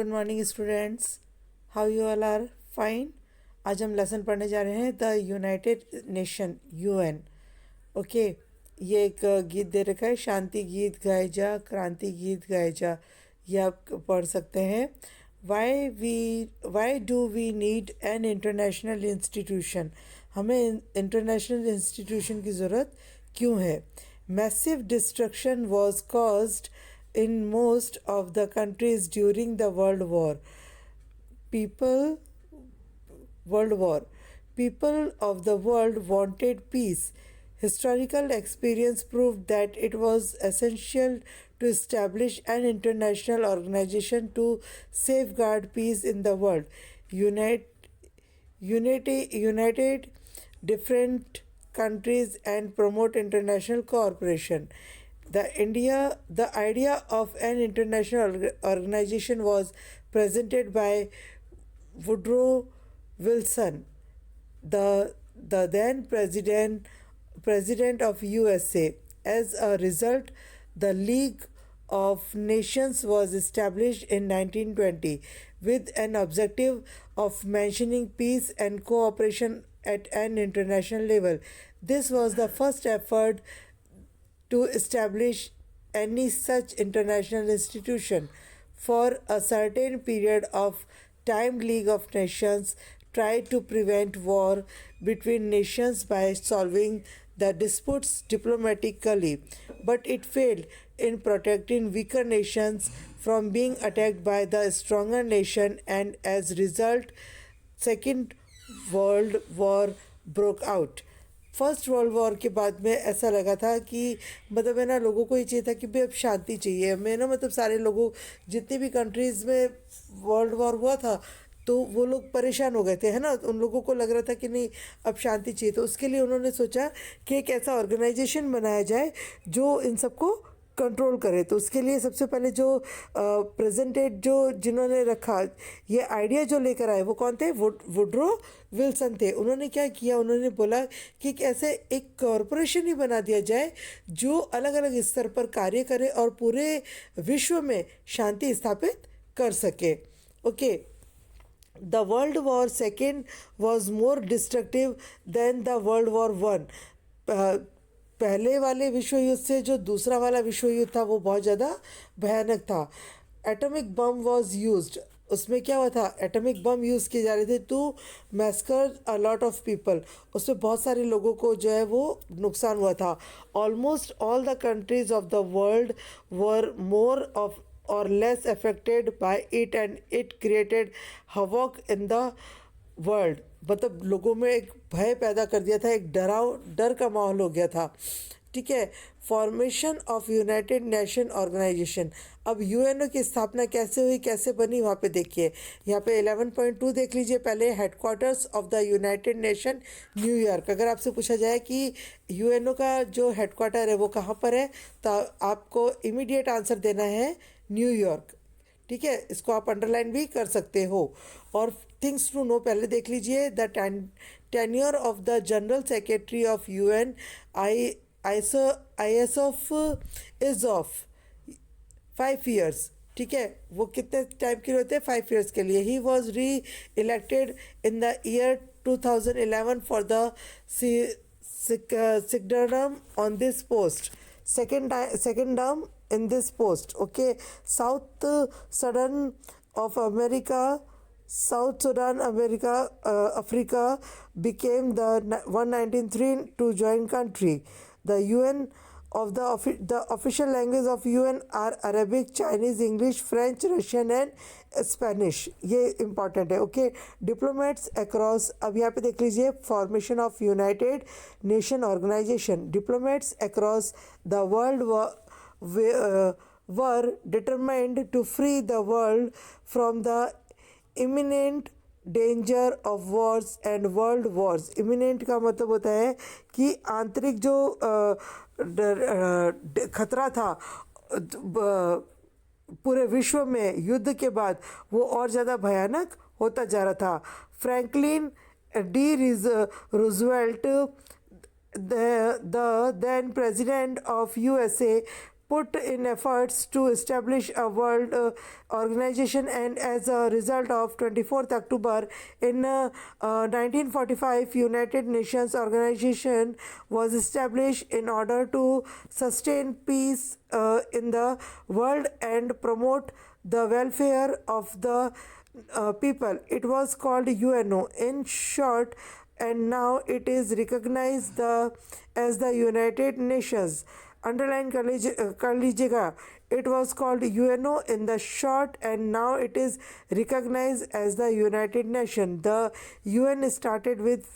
Good morning students, how you all are fine. आज हम lesson पढ़ने जा रहे हैं the United Nation UN. Okay, ये एक गीत दे रखा है, शांति गीत गाए जा, क्रांति गीत गाए जा। ये आप पढ़ सकते हैं। Why do we need an international institution. हमें इंटरनेशनल इंस्टीट्यूशन की ज़रूरत क्यों है। Massive destruction was caused in most of the countries during the people world war people of the world wanted peace. Historical experience proved that it was essential to establish an international organization to safeguard peace in the world. United different countries and promote international cooperation. The idea of an international organization was presented by Woodrow Wilson, the then president of USA. As a result, the League of Nations was established in 1920 with an objective of maintaining peace and cooperation at an international level. This was the first effort to establish any such international institution. For a certain period of time, League of Nations tried to prevent war between nations by solving the disputes diplomatically, but it failed in protecting weaker nations from being attacked by the stronger nation, and as a result, Second World War broke out. First world war के बाद में ऐसा लगा था कि मतलब है ना, लोगों को ये चाहिए था कि भाई अब शांति चाहिए हमें ना। मतलब सारे लोगों, जितनी भी कंट्रीज़ में वर्ल्ड वॉर हुआ था तो वो लोग परेशान हो गए थे, है ना। उन लोगों को लग रहा था कि नहीं, अब शांति चाहिए। तो उसके लिए उन्होंने सोचा कि एक ऐसा ऑर्गेनाइजेशन बनाया जाए जो इन सबको कंट्रोल करे। तो उसके लिए सबसे पहले जो प्रेजेंटेड जो जिन्होंने रखा, ये आइडिया जो लेकर आए वो कौन थे, वुड्रो विल्सन थे। उन्होंने क्या किया, उन्होंने बोला कि ऐसे एक कॉरपोरेशन ही बना दिया जाए जो अलग अलग स्तर पर कार्य करे और पूरे विश्व में शांति स्थापित कर सके। Okay, the world war second was more destructive than the world war one. पहले वाले विश्व युद्ध से जो दूसरा वाला विश्व युद्ध था वो बहुत ज़्यादा भयानक था। Atomic bomb was used. उसमें क्या हुआ था, एटॉमिक बम यूज़ किए जा रहे थे to massacre a lot of people. उसमें बहुत सारे लोगों को जो है वो नुकसान हुआ था। Almost all the countries of the world were more of और less affected by it, and it created havoc in the world. मतलब लोगों में एक भय पैदा कर दिया था, एक डर का माहौल हो गया था। ठीक है। Formation of United Nation organisation. अब यूएनओ की स्थापना कैसे हुई, कैसे बनी, वहाँ पे देखिए। यहाँ पे 11.2 देख लीजिए पहले। Headquarters of the United nation New York. अगर आपसे पूछा जाए कि यूएनओ का जो हेडक्वार्टर है वो कहाँ पर है, तो आपको इमीडिएट आंसर देना है न्यूयॉर्क। ठीक है, इसको आप अंडरलाइन भी कर सकते हो। और थिंग्स टू नो पहले देख लीजिए। The tenure of the general secretary of UN ISOF is of 5 years। ठीक है, वो कितने टाइम के लिए होते हैं, 5 years के लिए। He was re elected in the year 2011 for the second term on this post, second term in this post. Okay, South Sudan of America, Africa became the 193 to join country. The UN of the official language of UN are Arabic, Chinese, English, French, Russian and Spanish. ये important है। Okay, diplomats across. अब यहाँ पे देख लीजिए, formation of United Nation organisation. Diplomats across the world were determined to free the world from the imminent danger of wars and world wars. Imminent का मतलब होता है कि आंतरिक जो खतरा था पूरे विश्व में युद्ध के बाद, वो और ज़्यादा भयानक होता जा रहा था। Franklin D Roosevelt, the then president of USA, put in efforts to establish a world organization, and as a result of 24th October in 1945 United Nations organization was established in order to sustain peace in the world and promote the welfare of the people. It was called UNO in short, and now it is recognized as the United Nations. Underline कर लीजिएगा. It was called UNO in the short, and now it is recognized as the United Nations. The UN started with,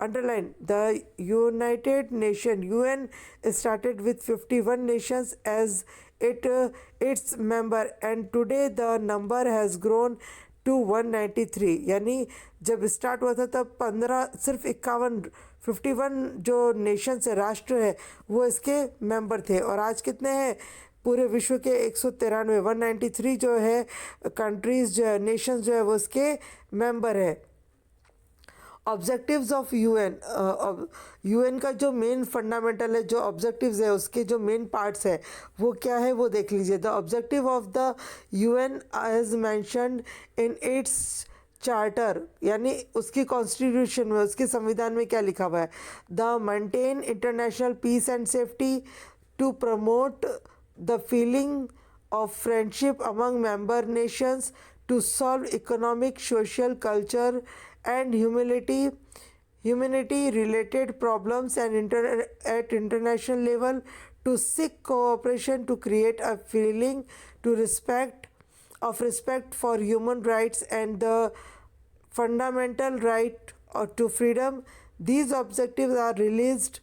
underline, the United Nations, UN started with 51 nations as its member, and today the number has grown to 193. यानी जब start हुआ था तब 51 जो Nations है, राष्ट्र है, वो इसके मेंबर थे. और आज कितने हैं? पूरे विश्व के 193, 193 जो है कंट्रीज जो है, नेशंस जो है, वो इसके मेंबर है. ऑब्जेक्टिव्स ऑफ यूएन, यूएन का जो मेन फंडामेंटल है, जो ऑब्जेक्टिव्स है, उसके जो मेन पार्ट्स है वो क्या है वो देख लीजिए. The objective of the UN as mentioned in its charter, यानी उसकी कॉन्स्टिट्यूशन में, उसके संविधान में क्या लिखा हुआ है? The maintain international peace and safety, to promote the feeling of friendship among member nations, to solve economic, social, culture, and humanity related problems and at international level, to seek cooperation to create a feeling to respect for human rights and the fundamental right to freedom. These objectives are released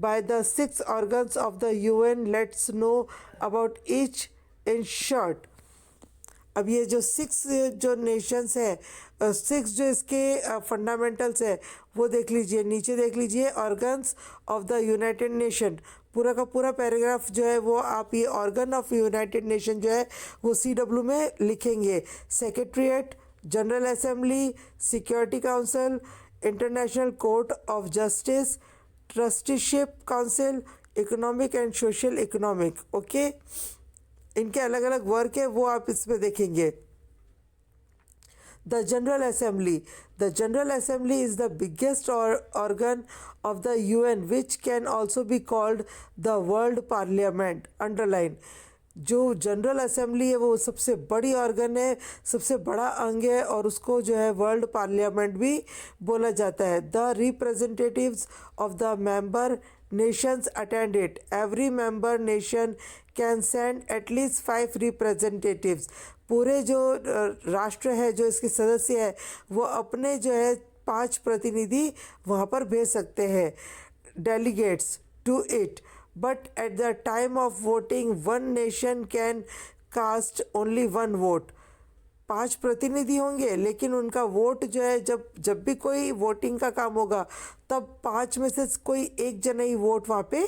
by the 6 organs of the UN. Let's know about each in short. अब ये जो 6 जो Nations है, 6 जो इसके fundamentals है वो देख लीजिए. नीचे देख लीजिए organs of the United nation. पूरा का पूरा पैराग्राफ जो है वो आप ये ऑर्गन ऑफ यूनाइटेड नेशन जो है वो CW में लिखेंगे. Secretariat, general assembly, security council, international court of justice, trusteeship council, economic and social economic. Okay, इनके अलग अलग वर्क है वो आप इसमें देखेंगे. The general assembly. The general assembly is the biggest organ of the UN which can also be called the world parliament. Underline, जो general assembly है वो सबसे बड़ी ऑर्गन है, सबसे बड़ा अंग है, और उसको जो है वर्ल्ड पार्लियामेंट भी बोला जाता है. The representatives of the member nations attend it. Every member nation can send at least 5 representatives. पूरे जो राष्ट्र है, जो इसके सदस्य है, वो अपने जो है 5 प्रतिनिधि वहाँ पर भेज सकते हैं, delegates to it. But at the time of voting, one nation can cast only one vote. 5 प्रतिनिधि होंगे, लेकिन उनका वोट जो है, जब भी कोई वोटिंग का काम होगा तब 5 में से कोई एक जना ही वोट वहाँ पे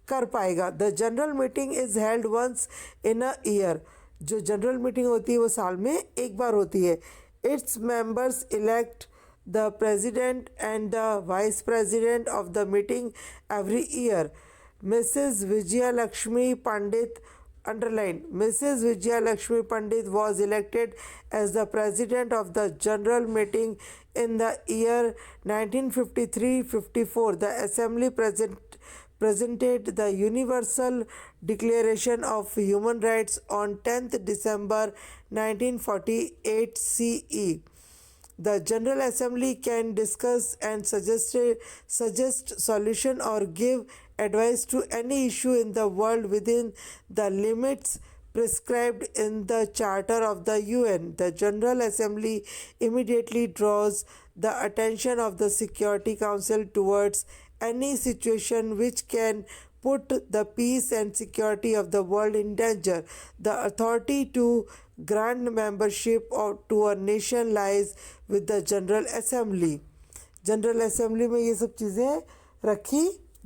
कर पाएगा. The general meeting is held once in a year. जो जनरल मीटिंग होती है वो साल में एक बार होती है. Its members elect the president and the vice president of the meeting every year. Mrs Vijaya Lakshmi Pandit, underline, Mrs. Vijaya Lakshmi Pandit was elected as the president of the general meeting in the year 1953-54. The assembly presented the Universal Declaration of Human Rights on 10th December 1948 CE. The General Assembly can discuss and suggest solution or give advice to any issue in the world within the limits prescribed in the Charter of the UN. The General Assembly immediately draws the attention of the Security Council towards any situation which can put the peace and security of the world in danger. The authority to grant membership to a nation lies with the General Assembly. General Assembly में ये सब चीज़ें रखी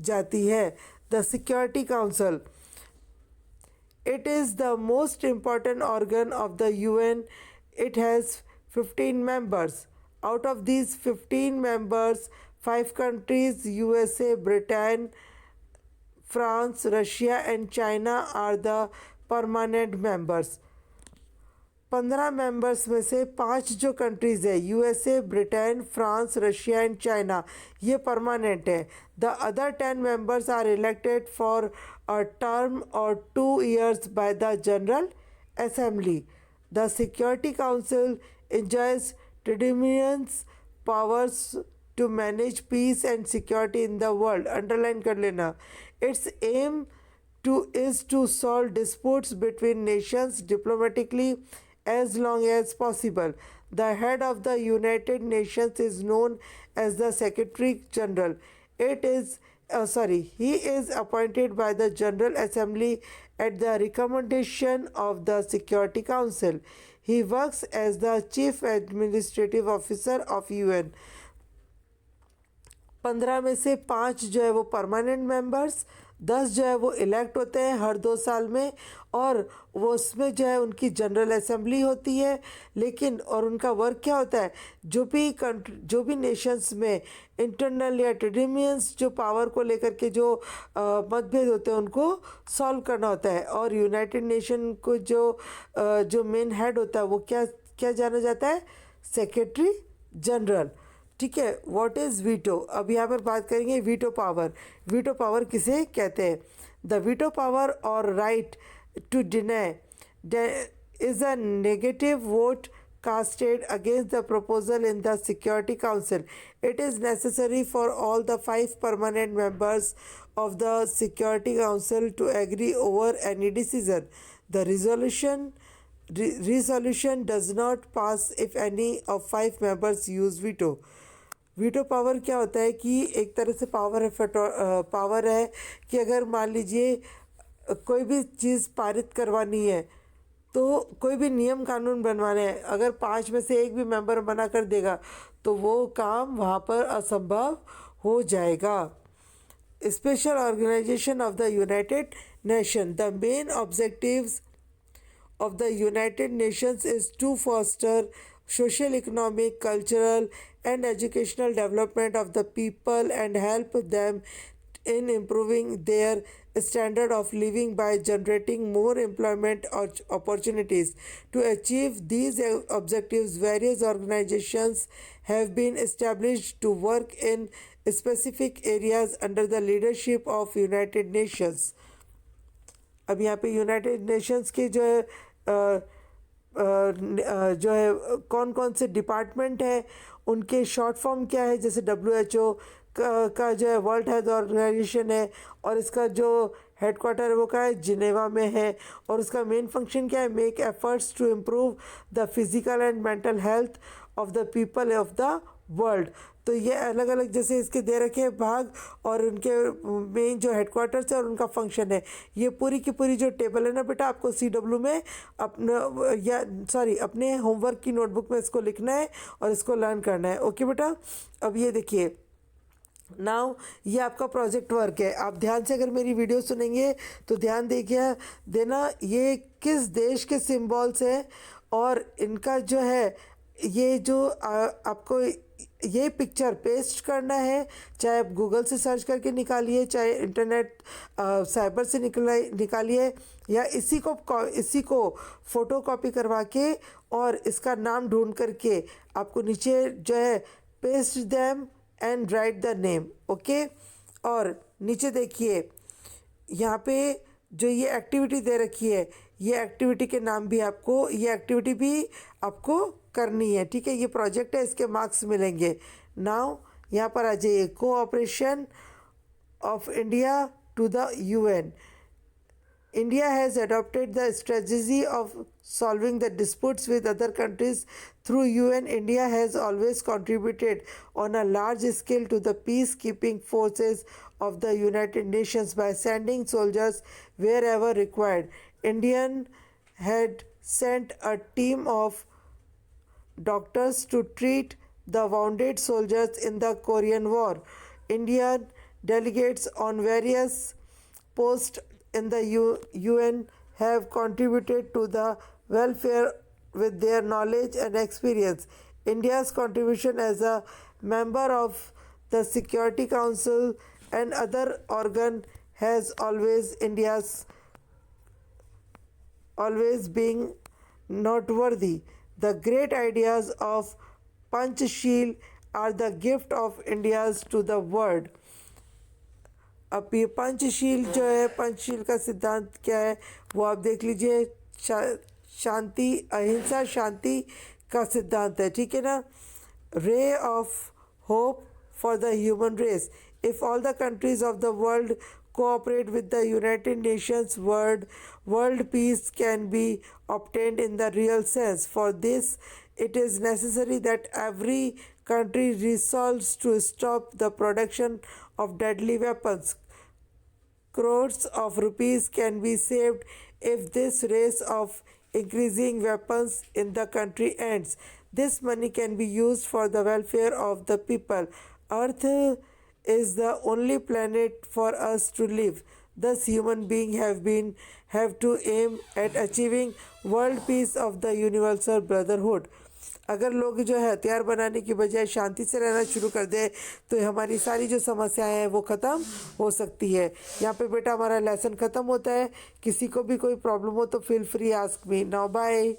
जाती है. The Security Council. It is the most important organ of the UN. It has 15 members. Out of these 15 members, 5 countries, USA, Britain, France, Russia and China are the permanent members. 15 members में से 5 जो countries है, USA, Britain, France, Russia and China, ये permanent है. The other 10 members are elected for a term or 2 years by the general assembly. The security council enjoys tremendous powers to manage peace and security in the world. Underline कर लेना. Its aim is to solve disputes between nations diplomatically as long as possible. The head of the United Nations is known as the Secretary General. He is appointed by the General Assembly at the recommendation of the Security Council. He works as the Chief Administrative Officer of UN. 15 में से 5 जो है वो permanent members, 10 जो है वो elect होते हैं हर 2 साल में, और वो उसमें जो है उनकी जनरल असेंबली होती है. लेकिन और उनका वर्क क्या होता है, जो भी नेशंस में इंटरनल या टेरिटोरियल्स जो पावर को लेकर के जो मतभेद होते हैं उनको सॉल्व करना होता है. और यूनाइटेड नेशन को जो मेन हेड होता है वो क्या जाना जाता है, सेक्रेटरी जनरल. ठीक है. What is veto. अब यहाँ पर बात करेंगे वीटो पावर. वीटो पावर किसे कहते हैं. The veto power or right to deny is a negative vote casted against the proposal in the Security Council. It is necessary for all the 5 permanent members of the Security Council to agree over any decision. The resolution does not pass if any of 5 members use veto. Veto power क्या होता है कि एक तरह से power है कि अगर मान लीजिए कोई भी चीज़ पारित करवानी है, तो कोई भी नियम कानून बनवाने हैं, अगर 5 में से एक भी मेंबर मना कर देगा तो वो काम वहाँ पर असंभव हो जाएगा. Special organisation of the United Nation. The main objectives of the United Nations is to foster social, economic, cultural and educational development of the people and help them in improving their standard of living by generating more employment opportunities. To achieve these objectives, various organizations have been established to work in specific areas under the leadership of United Nations. अब यहाँ पे United Nations के जो है कौन कौन से department हैं, उनके शॉर्ट फॉर्म क्या है. जैसे WHO का जो है वर्ल्ड हेल्थ ऑर्गेनाइजेशन है, और इसका जो हेडक्वार्टर है वो क्या है, जिनेवा में है. और उसका मेन फंक्शन क्या है, make efforts to improve the physical and mental health of the people of the world. तो ये अलग अलग जैसे इसके दे रखे हैं भाग, और उनके मेन जो हेडक्वार्टर्स है और उनका फंक्शन है. ये पूरी की पूरी जो टेबल है ना बेटा, आपको CW में अपने होमवर्क की नोटबुक में इसको लिखना है और इसको लर्न करना है. ओके बेटा. अब ये देखिए नाउ, ये आपका प्रोजेक्ट वर्क है. आप ध्यान से अगर मेरी वीडियो सुनेंगे तो ध्यान देना ये किस देश के सिंबल्स हैं, और इनका जो है ये जो आपको ये पिक्चर पेस्ट करना है, चाहे आप गूगल से सर्च करके निकालिए, चाहे इंटरनेट साइबर से निकालिए, या इसी को फ़ोटो कॉपी करवा के और इसका नाम ढूंढ करके आपको नीचे जो है paste them and right the name. Okay. और नीचे देखिए यहाँ पे जो ये एक्टिविटी दे रखी है, ये एक्टिविटी के नाम भी आपको, ये एक्टिविटी भी आपको करनी है. ठीक है. ये प्रोजेक्ट है, इसके मार्क्स मिलेंगे. नाउ यहाँ पर आ जाइए. Cooperation of India to the UN. India has adopted the strategy of solving the disputes with other countries through UN. India has always contributed on a large scale to the peacekeeping forces of the United Nations by sending soldiers wherever required. India had sent a team of doctors to treat the wounded soldiers in the Korean War. Indian delegates on various posts in the UN have contributed to the welfare with their knowledge and experience. India's contribution as a member of the Security Council and other organ has always being noteworthy. The great ideas of Panchashil are the gift of India's to the world. अब ये पंचशील जो है, पंचशील का सिद्धांत क्या है वो आप देख लीजिए। शांति, अहिंसा शांति का सिद्धांत है, ठीक है ना। Ray of hope for the human race. If all the countries of the world cooperate with the United Nations, world peace can be obtained in the real sense. For this, it is necessary that every country resolves to stop the production of deadly weapons. Crores of rupees can be saved if this race of increasing weapons in the country ends. This money can be used for the welfare of the people. Earth is the only planet for us to live. Thus, human beings have to aim at achieving world peace of the universal brotherhood. अगर लोग जो है हथियार बनाने की बजाय शांति से रहना शुरू कर दे तो हमारी सारी जो समस्याएं हैं वो ख़त्म हो सकती है। यहाँ पे बेटा हमारा लेसन ख़त्म होता है। किसी को भी कोई प्रॉब्लम हो तो feel free ask me now. Bye.